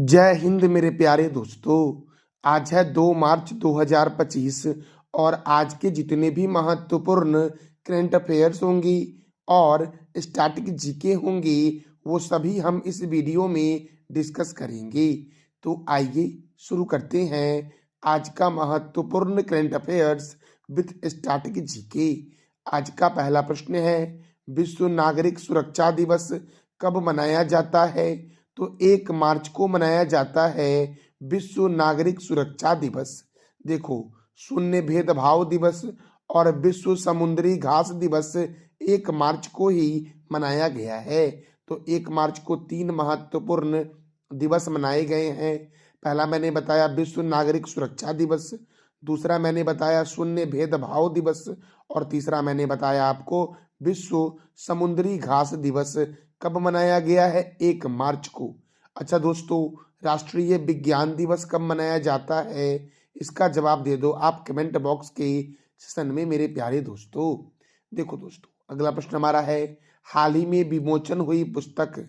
जय हिंद मेरे प्यारे दोस्तों। आज है 2 मार्च 2025 और आज के जितने भी महत्वपूर्ण करंट अफेयर्स होंगी और स्टैटिक जीके होंगी वो सभी हम इस वीडियो में डिस्कस करेंगे। तो आइए शुरू करते हैं आज का महत्वपूर्ण current affairs with static GK. आज का पहला प्रश्न है, विश्व नागरिक सुरक्षा दिवस कब मनाया जाता है? तो 1 मार्च को मनाया जाता है विश्व नागरिक सुरक्षा दिवस। देखो, शून्य भेदभाव दिवस और विश्व समुद्री घास दिवस 1 मार्च को ही मनाया गया है। तो 1 मार्च को 3 महत्वपूर्ण दिवस मनाए गए हैं। पहला मैंने बताया विश्व नागरिक सुरक्षा दिवस, दूसरा मैंने बताया शून्य भेदभाव दिवस और तीसरा मैंने बताया आपको विश्व समुद्री घास दिवस। कब मनाया गया है? 1 मार्च को। अच्छा दोस्तों, राष्ट्रीय विज्ञान दिवस कब मनाया जाता है? इसका जवाब दे दो आप कमेंट बॉक्स के सेक्शन में मेरे प्यारे दोस्तों। देखो दोस्तों, अगला प्रश्न हमारा है, हाल ही में विमोचन हुई पुस्तक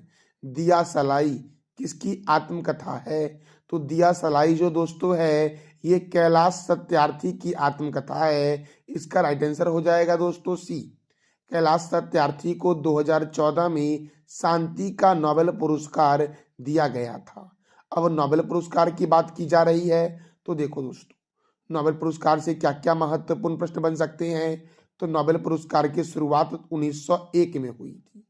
दिया सलाई किसकी आत्मकथा है? तो दिया सलाई जो दोस्तों है ये कैलाश सत्यार्थी की आत्मकथा है। इसका राइट आंसर हो जाएगा दोस्तों सी। कैलाश सत्यार्थी को 2014 में शांति का नोबेल पुरस्कार दिया गया था। अब नोबेल पुरस्कार की बात की जा रही है तो देखो दोस्तों, नोबेल पुरस्कार से क्या क्या महत्वपूर्ण प्रश्न बन सकते हैं। तो नोबेल पुरस्कार की शुरुआत 1901 में हुई थी।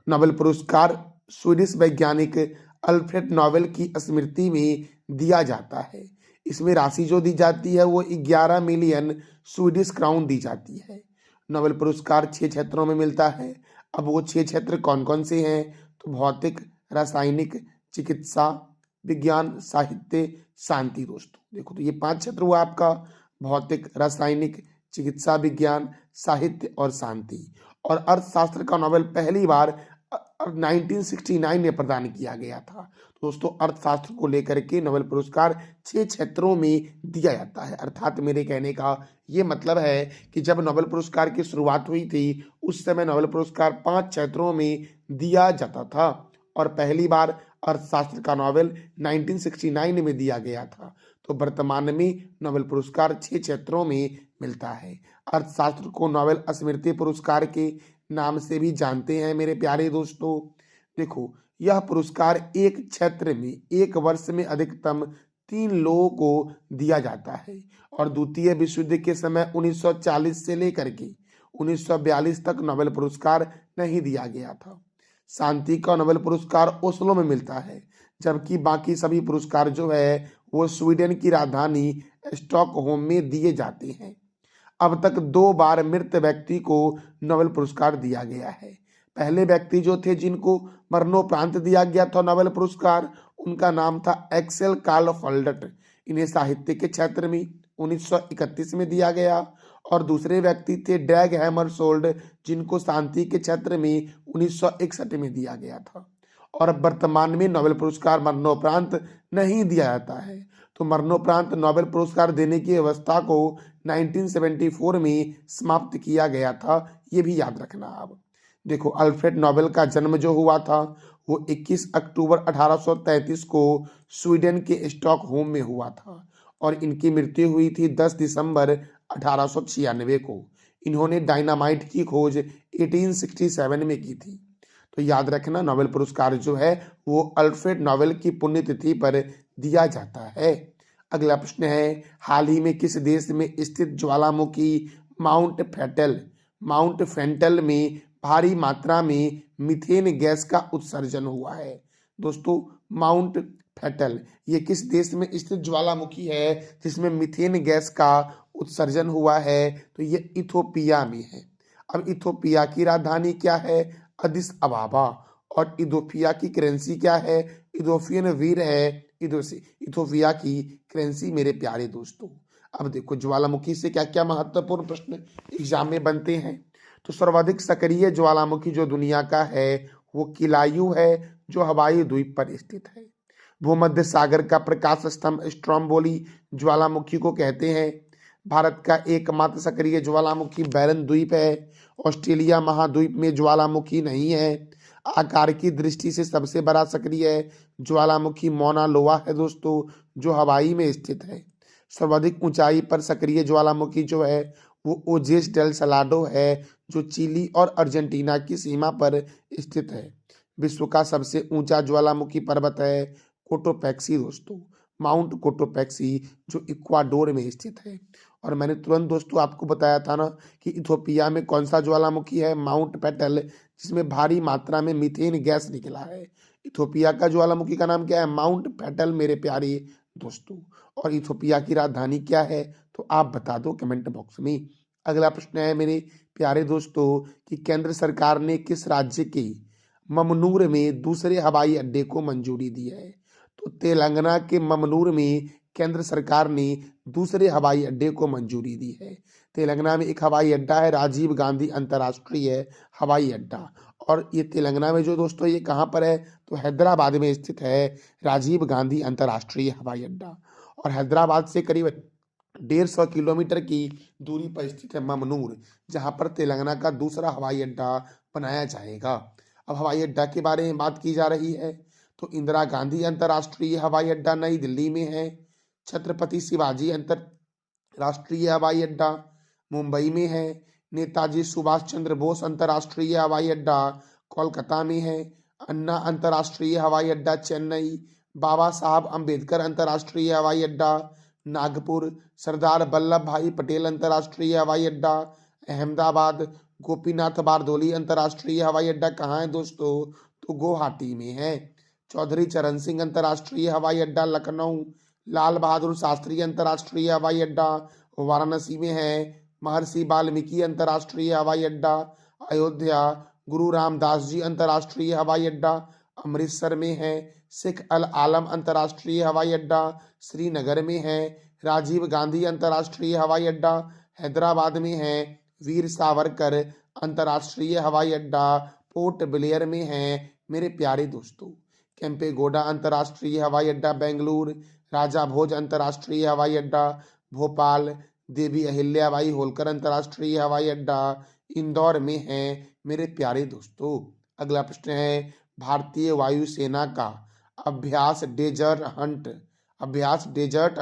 नोबेल पुरस्कार स्वीडिश वैज्ञानिक अल्फ्रेड नोबेल की स्मृति में दिया जाता है। इसमें राशि जो दी जाती है वो 11 मिलियन स्वीडिश क्राउन दी जाती है। नोबेल पुरस्कार 6 क्षेत्रों में मिलता है। अब वो 6 क्षेत्र कौन कौन से हैं? तो भौतिक, रासायनिक, चिकित्सा, विज्ञान, साहित्य, शांति। दोस्तों देखो, तो ये 5 क्षेत्र हुआ आपका, भौतिक, रासायनिक, चिकित्सा, विज्ञान, साहित्य और शांति। और अर्थशास्त्र का नोबेल पहली बार 1969 में प्रदान किया गया था। दोस्तों अर्थशास्त्र को लेकर के नोबेल पुरस्कार 6 क्षेत्रों में दिया जाता है। अर्थात मेरे कहने का ये मतलब है कि जब नोबेल पुरस्कार की शुरुआत हुई थी उस समय नोबेल पुरस्कार 5 क्षेत्रों में दिया जाता था और पहली बार अर्थशास्त्र का नोबेल 1969 में दिया गया था। तो वर्तमान में नोबेल पुरस्कार 6 क्षेत्रों में मिलता है। अर्थशास्त्र को नोबेल स्मृति पुरस्कार के नाम से भी जानते हैं मेरे प्यारे दोस्तों। देखो, यह पुरस्कार एक क्षेत्र में एक वर्ष में अधिकतम 3 लोगों को दिया जाता है और द्वितीय विश्व युद्ध के समय 1940 से लेकर के 1942 तक नोबेल पुरस्कार नहीं दिया गया था। शांति का नोबेल पुरस्कार ओस्लो में मिलता है, जबकि बाकी सभी पुरस्कार जो है वो स्वीडन की राजधानी स्टॉकहोम में दिए जाते हैं। अब तक 2 बार मृत व्यक्ति को नोबेल पुरस्कार दिया गया है। पहले व्यक्ति जो थे जिनको मरणोपरांत दिया गया था नोबेल पुरस्कार, उनका नाम था एक्सेल कार्ल फॉल्डट। इन्हें साहित्य के क्षेत्र में 1931 में दिया गया। और दूसरे व्यक्ति थे डैग हैमरशोल्ड, जिनको शांति के क्षेत्र में 1961 में दिया गया था। और वर्तमान में नोबेल पुरस्कार मरणोपरांत नहीं दिया जाता है। तो मरणोपरांत नोबेल पुरस्कार देने की व्यवस्था को 1974 में समाप्त किया गया था, ये भी याद रखना। अब देखो, अल्फ्रेड नोबेल का जन्म जो हुआ था वो 21 अक्टूबर 1833 को स्वीडन के स्टॉकहोम में हुआ था और इनकी मृत्यु हुई थी 10 दिसंबर 1896 को। इन्होंने डायनामाइट की खोज 1867 में की थी। तो याद रखना, नोबेल पुरस्कार जो है वो अल्फ्रेड नोबेल की पुण्यतिथि पर दिया जाता है। अगला प्रश्न है, हाल ही में किस देश में स्थित ज्वालामुखी माउंट फेंटल में भारी मात्रा में मीथेन गैस का उत्सर्जन हुआ है? दोस्तों माउंट फेंटल ये किस देश में स्थित ज्वालामुखी है जिसमें मीथेन गैस का उत्सर्जन हुआ है? तो ये इथोपिया में है। अब इथोपिया की राजधानी क्या है? अदिस अबाबा। और इथोपिया की करेंसी क्या है? इथोपियन वीर है इथोपिया की करेंसी मेरे प्यारे दोस्तों। अब देखो, ज्वालामुखी से क्या क्या महत्वपूर्ण प्रश्न एग्जाम में बनते हैं। तो सर्वाधिक सक्रिय ज्वालामुखी जो दुनिया का है वो किलायू है, जो हवाई द्वीप पर स्थित है। भूमध्य सागर का प्रकाश स्तंभ स्ट्रोम्बोली ज्वालामुखी को कहते हैं। भारत का एकमात्र सक्रिय ज्वालामुखी बैरन द्वीप है। ऑस्ट्रेलिया महाद्वीप में ज्वालामुखी नहीं है। आकार की दृष्टि से सबसे बड़ा सक्रिय ज्वालामुखी मौना लोआ है दोस्तों, जो हवाई में स्थित है। सर्वाधिक ऊंचाई पर सक्रिय ज्वालामुखी जो है वो ओजेस डेल सलाडो है, जो चिली और अर्जेंटीना की सीमा पर स्थित है। विश्व का सबसे ऊंचा ज्वालामुखी पर्वत है कोटोपैक्सी दोस्तों, माउंट कोटोपैक्सी, जो इक्वाडोर में स्थित है। और मैंने तुरंत दोस्तों आपको बताया था ना कि इथोपिया में कौन सा ज्वालामुखी है, माउंट पेटल, जिसमें भारी मात्रा में मीथेन गैस निकला है। इथोपिया का ज्वालामुखी का नाम क्या है, माउंट पेटल मेरे प्यारे दोस्तों। और इथोपिया की राजधानी क्या है, तो आप बता दो कमेंट बॉक्स में। अगला प्रश्न है मेरे प्यारे दोस्तों कि केंद्र सरकार ने किस राज्य के ममनूर में दूसरे हवाई अड्डे को मंजूरी दी है। तो तेलंगाना के ममनूर में केंद्र सरकार ने दूसरे हवाई अड्डे को मंजूरी दी है। तेलंगाना में एक हवाई अड्डा है राजीव गांधी अंतर्राष्ट्रीय हवाई अड्डा, और ये तेलंगाना में जो दोस्तों ये कहाँ पर है, तो हैदराबाद में स्थित है राजीव गांधी अंतर्राष्ट्रीय हवाई अड्डा। और हैदराबाद से करीब 150 किलोमीटर की दूरी पर स्थित है ममनूर, जहां पर तेलंगाना का दूसरा हवाई अड्डा बनाया जाएगा। अब हवाई अड्डा के बारे में बात की जा रही है तो इंदिरा गांधी अंतर्राष्ट्रीय हवाई अड्डा नई दिल्ली में है। छत्रपति शिवाजी अंतर्राष्ट्रीय हवाई अड्डा मुंबई में है। नेताजी सुभाष चंद्र बोस अंतर्राष्ट्रीय हवाई अड्डा कोलकाता में है। अन्ना अंतर्राष्ट्रीय हवाई अड्डा चेन्नई। बाबा साहब अंबेडकर अंतर्राष्ट्रीय हवाई अड्डा नागपुर। सरदार वल्लभ भाई पटेल अंतर्राष्ट्रीय हवाई अड्डा अहमदाबाद। गोपीनाथ बारदोली अंतर्राष्ट्रीय हवाई अड्डा कहाँ है दोस्तों, तो गुवाहाटी में है। चौधरी चरण सिंह अंतर्राष्ट्रीय हवाई अड्डा लखनऊ। लाल बहादुर शास्त्री अंतर्राष्ट्रीय हवाई अड्डा वाराणसी में है। महर्षि वाल्मीकि अंतर्राष्ट्रीय हवाई अड्डा अयोध्या। गुरु रामदास जी अंतर्राष्ट्रीय हवाई अड्डा अमृतसर में है। शेख अल आलम अंतर्राष्ट्रीय हवाई अड्डा श्रीनगर में है। राजीव गांधी अंतर्राष्ट्रीय हवाई अड्डा हैदराबाद में है। वीर सावरकर अंतर्राष्ट्रीय हवाई अड्डा पोर्ट ब्लेयर में है मेरे प्यारे दोस्तों। केम्पेगौड़ा अंतर्राष्ट्रीय हवाई अड्डा बेंगलुरु। राजा भोज अंतर्राष्ट्रीय हवाई अड्डा भोपाल। देवी अहिल्याबाई होलकर अंतर्राष्ट्रीय हवाई अड्डा इंदौर में है मेरे प्यारे दोस्तों। अगला प्रश्न है भारतीय वायुसेना का अभ्यास डेजर्ट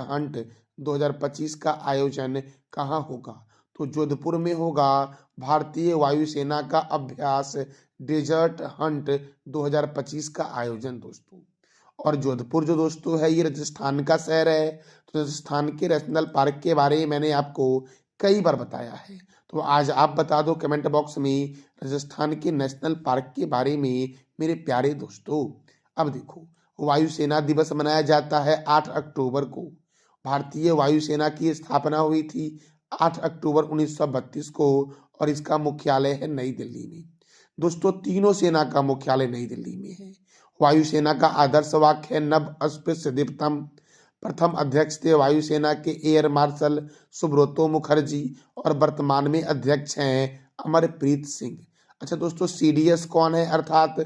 हंट 2025 का आयोजन कहाँ होगा, तो जोधपुर में होगा भारतीय वायुसेना का अभ्यास डेजर्ट हंट 2025 का आयोजन दोस्तों। और जोधपुर जो दोस्तों है ये राजस्थान का शहर है। तो राजस्थान के नेशनल पार्क के बारे में मैंने आपको कई बार बताया है, तो आज आप बता दो कमेंट बॉक्स में राजस्थान के नेशनल पार्क के बारे में मेरे प्यारे दोस्तों। अब देखो वायुसेना दिवस मनाया जाता है 8 अक्टूबर को। भारतीय वायुसेना की स्थापना हुई थी 8 अक्टूबर 1932 को और इसका मुख्यालय है नई दिल्ली में। दोस्तों तीनों सेना का मुख्यालय नई दिल्ली में है। वायुसेना का आदर्श वाक्य है नभ अस्पृश्य दीप्तम। प्रथम अध्यक्ष थे वायुसेना के एयर मार्शल सुब्रतो मुखर्जी और वर्तमान में अध्यक्ष हैं अमरप्रीत सिंह। अच्छा दोस्तों सीडीएस कौन है, अर्थात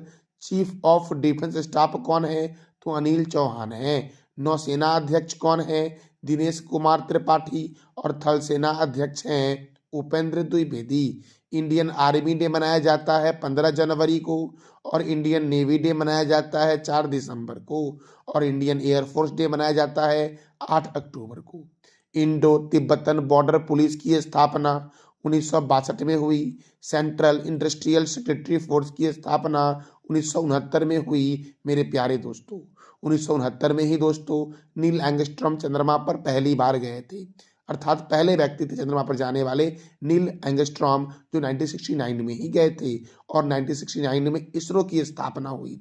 चीफ ऑफ डिफेंस स्टाफ कौन है, तो अनिल चौहान है। नौसेना अध्यक्ष कौन है, दिनेश कुमार त्रिपाठी। और थल सेना अध्यक्ष हैं Upendra Dwivedi. Indian army day मनाया जाता है 15 जनवरी को और इंडियन नेवी डे मनाया जाता है 4 दिसंबर को और इंडियन एयरफोर्स डे मनाया जाता है 8 अक्टूबर को। इंडो तिब्बतन बॉर्डर पुलिस की स्थापना 1962 में हुई। सेंट्रल इंडस्ट्रियल सेक्रेटरी फोर्स की स्थापना 1969 में हुई मेरे प्यारे दोस्तों। 1969 में ही दोस्तों नील एंगस्ट्रॉम चंद्रमा पर पहली बार गए थे, अर्थात पहले व्यक्ति थे चंद्रमा पर जाने वाले नील एंगस्ट्रॉम, जो 1969 में ही गए थे और 1969 में इसरो की स्थापना हुई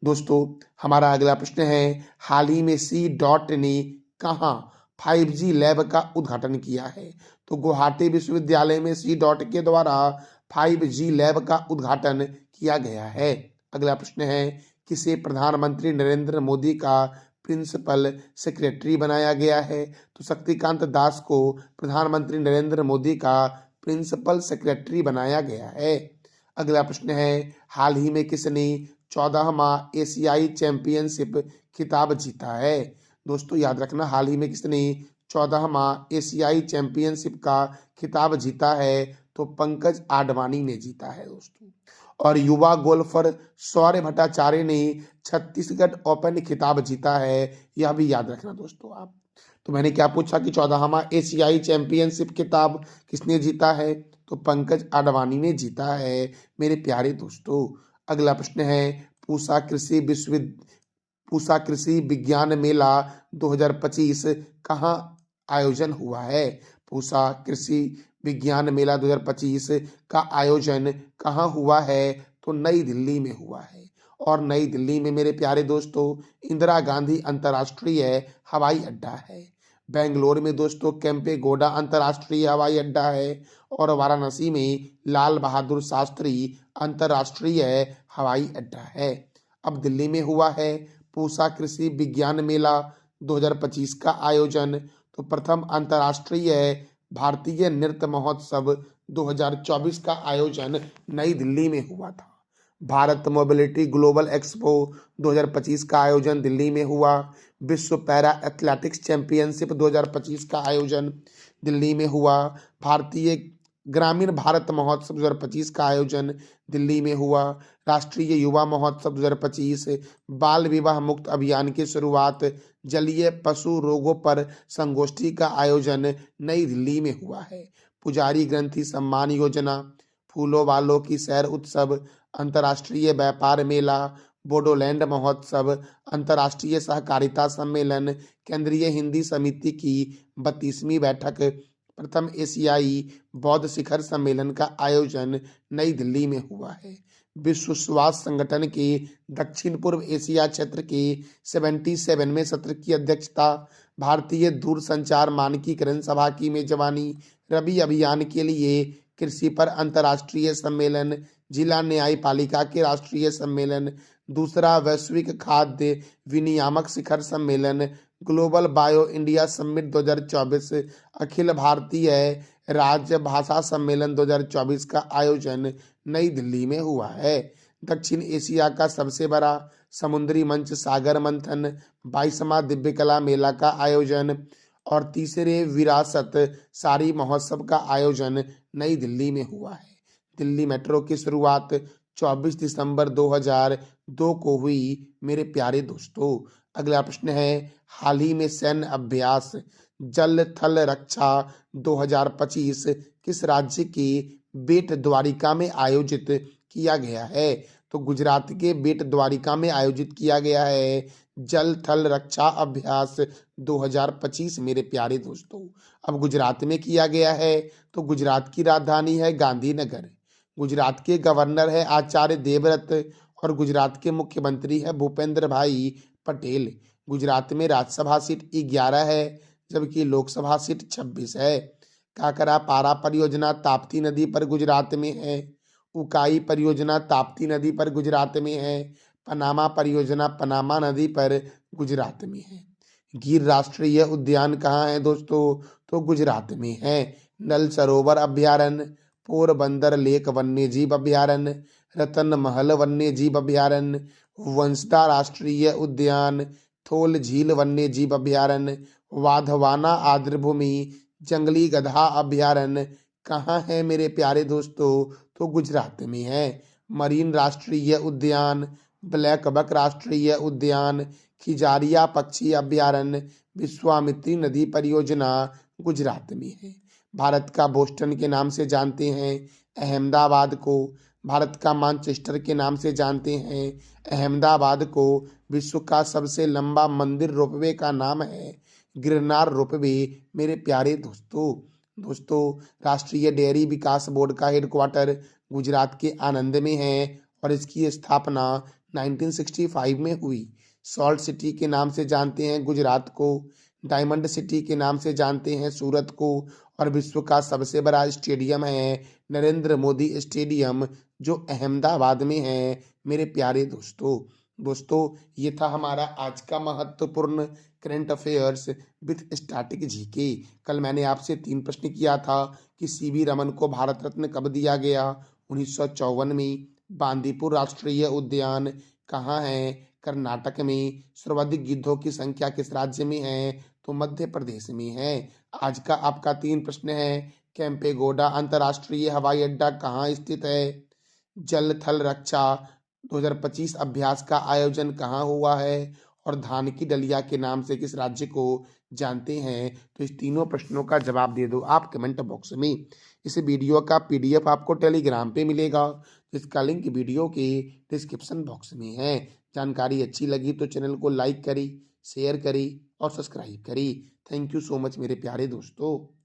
दोस्तों। हमारा अगला प्रश्न है हाल ही में C.DOT ने कहाँ 5G लैब का उद्घाटन किया है, तो गुवाहाटी विश्वविद्यालय में C.DOT के द्वारा 5G लैब का उद्घाटन किया गया है। अगला प्रश्न है किसे प्रधानमंत्री नरेंद्र मोदी का प्रिंसिपल सेक्रेटरी बनाया गया है, तो शक्तिकांत दास को प्रधानमंत्री नरेंद्र मोदी का प्रिंसिपल सेक्रेटरी बनाया गया है। अगला प्रश्न है हाल ही में किसने 14वां एशियाई चैंपियनशिप खिताब जीता है। दोस्तों याद रखना हाल ही में किसने 14वां एशियाई चैंपियनशिप का खिताब जीता है, तो पंकज आडवाणी ने जीता है दोस्तों। और युवा गोल्फर सौर्य भट्टाचार्य ने छत्तीसगढ़ ओपन खिताब जीता है, यह भी याद रखना दोस्तों आप। तो मैंने क्या पूछा कि 14वां एशियाई चैंपियनशिप खिताब किसने जीता है, तो पंकज आडवाणी ने जीता है मेरे प्यारे दोस्तों। अगला प्रश्न है पूसा कृषि विज्ञान मेला 2025 कहाँ आयोजन हुआ है। पूसा कृषि विज्ञान मेला 2025 का आयोजन कहाँ हुआ है, तो नई दिल्ली में हुआ है। और नई दिल्ली में मेरे प्यारे दोस्तों इंदिरा गांधी अंतर्राष्ट्रीय हवाई अड्डा है। बेंगलोर में दोस्तों केम्पेगौड़ा अंतर्राष्ट्रीय हवाई अड्डा है। और वाराणसी में लाल बहादुर शास्त्री अंतर्राष्ट्रीय हवाई अड्डा है। अब दिल्ली में हुआ है पूसा कृषि विज्ञान मेला 2025 का आयोजन। तो प्रथम अंतर्राष्ट्रीय भारतीय नृत्य महोत्सव 2024 का आयोजन नई दिल्ली में हुआ था। भारत मोबिलिटी ग्लोबल एक्सपो 2025 का आयोजन दिल्ली में हुआ। विश्व पैरा एथलेटिक्स चैंपियनशिप 2025 का आयोजन दिल्ली में हुआ। भारतीय ग्रामीण भारत महोत्सव 2025 का आयोजन दिल्ली में हुआ। राष्ट्रीय युवा महोत्सव 2025, बाल विवाह मुक्त अभियान की शुरुआत, जलीय पशु रोगों पर संगोष्ठी का आयोजन नई दिल्ली में हुआ है। पुजारी ग्रंथि सम्मान योजना, फूलों वालों की सैर उत्सव, अंतर्राष्ट्रीय व्यापार मेला, बोडोलैंड महोत्सव, अंतर्राष्ट्रीय सहकारिता सम्मेलन, केंद्रीय हिंदी समिति की 32वीं बैठक, प्रथम एशियाई बौद्ध शिखर सम्मेलन का आयोजन नई दिल्ली में हुआ है। विश्व स्वास्थ्य संगठन के दक्षिण पूर्व एशिया क्षेत्र के 77वें सत्र की अध्यक्षता, भारतीय दूरसंचार मानकीकरण सभा की मेजबानी, रबी अभियान के लिए कृषि पर अंतर्राष्ट्रीय सम्मेलन, जिला न्यायपालिका के राष्ट्रीय सम्मेलन, दूसरा वैश्विक खाद्य विनियामक शिखर सम्मेलन, global bio India summit 2024, Akhil Bharatiya राज्य भाषा सम्मेलन 2024 का आयोजन नई दिल्ली में हुआ है। दक्षिण एशिया का सबसे बड़ा समुद्री मंच सागर मंथन 22वां दिव्य कला मेला का आयोजन और तीसरे विरासत सारी महोत्सव का आयोजन नई दिल्ली में हुआ है। दिल्ली मेट्रो की शुरुआत 24 दिसंबर 2002 को हुई मेरे प्यारे दोस्तों। अगला प्रश्न है हाल ही में सैन्य अभ्यास जल थल रक्षा 2025 किस राज्य के बेट द्वारिका में आयोजित किया गया है। तो गुजरात के बेट द्वारिका में आयोजित किया गया है जल थल रक्षा अभ्यास 2025 मेरे प्यारे दोस्तों। अब गुजरात में किया गया है तो गुजरात की राजधानी है गांधीनगर। गुजरात के गवर्नर है आचार्य देवव्रत और गुजरात के मुख्यमंत्री है भूपेंद्र भाई पटेल। गुजरात में राज्यसभा सीट 11 है जबकि लोकसभा सीट 26 है। काकरा पारा परियोजना ताप्ती नदी पर गुजरात में है। उकाई परियोजना ताप्ती नदी पर गुजरात में है। पनामा परियोजना पनामा नदी पर गुजरात में है। गिर राष्ट्रीय उद्यान कहाँ है दोस्तों, तो गुजरात में है। नल सरोवर अभ्यारण्य, पोरबंदर लेक वन्य जीव अभ्यारण्य, रतन महल वन्य जीव अभ्यारण्य, वंशदा राष्ट्रीय उद्यान, थोल झील वन्य जीव अभ्यारण्य, वाधवाना आर्द्रभूमि जंगली गधा अभ्यारण्य कहाँ है मेरे प्यारे दोस्तों, तो गुजरात में है। मरीन राष्ट्रीय उद्यान, ब्लैक बक राष्ट्रीय उद्यान, खिजारिया पक्षी अभ्यारण्य, विश्वामित्री नदी परियोजना गुजरात में है। भारत का बोस्टन के नाम से जानते हैं अहमदाबाद को, भारत का मैनचेस्टर के नाम से जानते हैं अहमदाबाद को। विश्व का सबसे लंबा मंदिर रोपवे का नाम है गिरनार रोपवे मेरे प्यारे दोस्तों। राष्ट्रीय डेयरी विकास बोर्ड का हेडक्वार्टर गुजरात के आनंद में है और इसकी स्थापना 1965 में हुई। सॉल्ट सिटी के नाम से जानते हैं गुजरात को, डायमंड सिटी के नाम से जानते हैं सूरत को और विश्व का सबसे बड़ा स्टेडियम है नरेंद्र मोदी स्टेडियम जो अहमदाबाद में है मेरे प्यारे दोस्तों ये था हमारा आज का महत्वपूर्ण current affairs with static GK. कल मैंने आपसे 3 प्रश्न किया था कि सीवी रमन को भारत रत्न कब दिया गया, 1954 में। बांदीपुर राष्ट्रीय उद्यान कहाँ है, कर्नाटक में। सर्वाधिक गिद्धों की संख्या किस राज्य में है, तो मध्य प्रदेश में है। आज का आपका 3 प्रश्न है केम्पेगौड़ा अंतर्राष्ट्रीय हवाई अड्डा कहाँ स्थित है, जल थल रक्षा 2025 अभ्यास का आयोजन कहाँ हुआ है और धान की डलिया के नाम से किस राज्य को जानते हैं? तो इस तीनों प्रश्नों का जवाब दे दो आप कमेंट बॉक्स में। इस वीडियो का पीडीएफ आपको टेलीग्राम पे मिलेगा, जिसका लिंक वीडियो के डिस्क्रिप्शन बॉक्स में है। जानकारी अच्छी लगी तो चैनल को लाइक करी, शेयर करी और सब्सक्राइब करी। थैंक यू सो मच मेरे प्यारे दोस्तों।